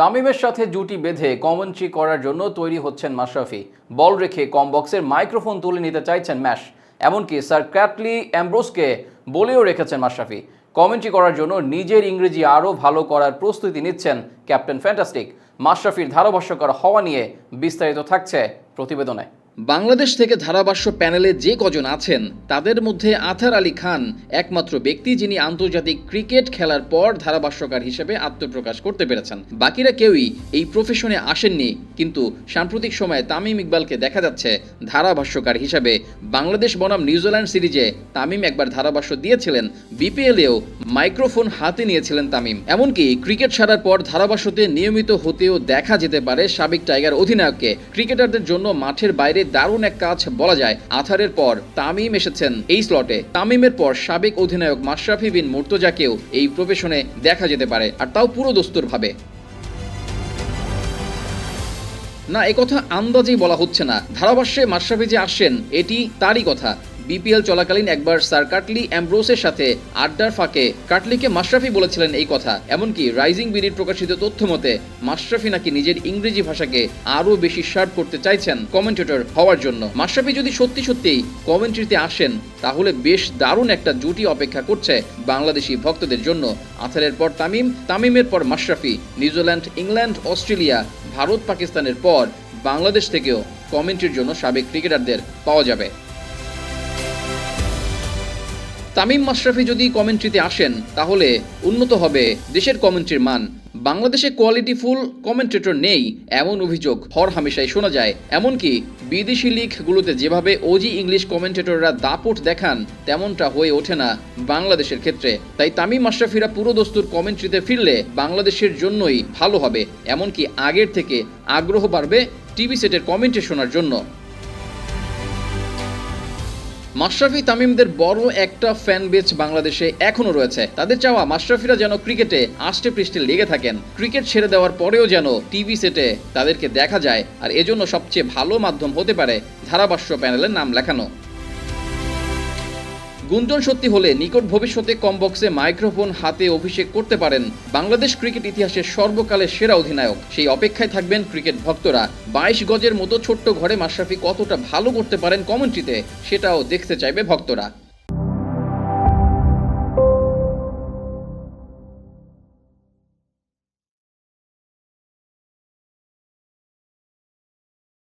তামিমের সাথে জুটি বেঁধে কমেন্ট্রি করার জন্য তৈরি হচ্ছেন মাশরাফি। বল রেখে কম বক্সের মাইক্রোফোন তুলে নিতে চাইছেন ম্যাশ। এমনকি স্যার ক্যাটলি অ্যাম্ব্রোসকে বলেও রেখেছেন মাশরাফি। কমেন্ট্রি করার জন্য নিজের ইংরেজি আরও ভালো করার প্রস্তুতি নিচ্ছেন ক্যাপ্টেন ফ্যান্টাস্টিক। মাশরাফির ধারাভাষ্যকার হওয়া নিয়ে বিস্তারিত থাকছে প্রতিবেদনে। বাংলাদেশ থেকে ধারাভাষ্য প্যানেলে যে কজন আছেন তাদের মধ্যে আথার আলী খান একমাত্র ব্যক্তি যিনি আন্তর্জাতিক ক্রিকেট খেলার পর ধারাভাষ্যকার হিসেবে আত্মপ্রকাশ করতে পেরেছেন। বাকিরা কেউই এই প্রফেশনে আসেননি, কিন্তু সাম্প্রতিক সময়ে তামিম ইকবালকে দেখা যাচ্ছে ধারাভাষ্যকার হিসেবে। বাংলাদেশ বনাম নিউজিল্যান্ড সিরিজে তামিম একবার ধারাভাষ্য দিয়েছিলেন, বিপিএলেও মাইক্রোফোন হাতে নিয়েছিলেন তামিম। এমনকি ক্রিকেট ছাড়ার পর ধারাভাষ্যতে নিয়মিত হতেও দেখা যেতে পারে সাবেক টাইগার অধিনায়ককে। ক্রিকেটারদের জন্য মাঠের বাইরে দারুণ এক কাজ বলা যায়। আথারের পর তামিম এসেছেন এই স্লটে। তামিমের পর সাবেক অধিনায়ক মাশরাফি বিন মুর্তজাকেও এই প্রফেশনে দেখা যেতে পারে, আর তাও পুরো দস্তুর ভাবে। না, একথা আন্দাজেই বলা হচ্ছে না। ধারাভাষ্যে মাশরাফি যে আসছেন এটি তারই কথা। বিপিএল চলাকালীন একবার স্যার কাটলি অ্যাম্ব্রোসের সাথে আড্ডার ফাঁকে কাটলিকে মাশরাফি বলেছিলেন এই কথা। এমনকি রাইজিং বিডির প্রকাশিত তথ্য মতে মাশরাফি নাকি নিজের ইংরেজি ভাষাকে আরও বেশি শার্প করতে চাইছেন কমেন্টেটর হওয়ার জন্য। মাশরাফি যদি সত্যি সত্যিই কমেন্ট্রিতে আসেন তাহলে বেশ দারুণ একটা জুটি অপেক্ষা করছে বাংলাদেশি ভক্তদের জন্য। আথারের পর তামিম, তামিমের পর Mashrafe. New Zealand, England, Australia, Bharat, পাকিস্তানের পর বাংলাদেশ থেকেও কমেন্ট্রির জন্য সাবেক ক্রিকেটারদের পাওয়া যাবে। তামিম মাশরাফি যদি কমেন্ট্রিতে আসেন তাহলে উন্নত হবে দেশের কমেন্ট্রির মান। বাংলাদেশে কোয়ালিটিফুল কমেন্টেটর নেই এমন অভিযোগ হরহামেশাই শোনা যায়। এমনকি বিদেশি লিগগুলোতে যেভাবে ওজি ইংলিশ কমেন্টেটররা দাপট দেখান তেমনটা হয়ে ওঠে না বাংলাদেশের ক্ষেত্রে। তাই তামিম মাশরাফিরা পুরো দস্তুর কমেন্ট্রিতে ফিরলে বাংলাদেশের জন্যই ভালো হবে। এমনকি আগের থেকে আগ্রহ বাড়বে টিভি সেটের কমেন্ট্রি শোনার জন্য। মাশরাফি তামিমদের বড় একটা ফ্যান বেজ বাংলাদেশে এখনো রয়েছে। তাদের চাওয়া মাশরাফিরা যেন ক্রিকেটে আষ্টে পৃষ্ঠে লেগে থাকেন, ক্রিকেট ছেড়ে দেওয়ার পরেও যেন টিভি সেটে তাদেরকে দেখা যায়। আর এজন্য সবচেয়ে ভালো মাধ্যম হতে পারে ধারাভাষ্য প্যানেলের নাম লেখানো। গুঞ্জন সত্যি হলে নিকট ভবিষ্যতে কম বক্সে মাইক্রোফোন হাতে অভিষেক করতে পারেন বাংলাদেশ ক্রিকেট ইতিহাসের সর্বকালের সেরা অধিনায়ক। সেই অপেক্ষায় থাকবেন ক্রিকেট ভক্তরা। 22 গজের মতো ছোট্ট ঘরে মাশরাফি কতটা ভালো করতে পারেন কমেন্ট্রিতে সেটাও দেখতে চাইবে ভক্তরা।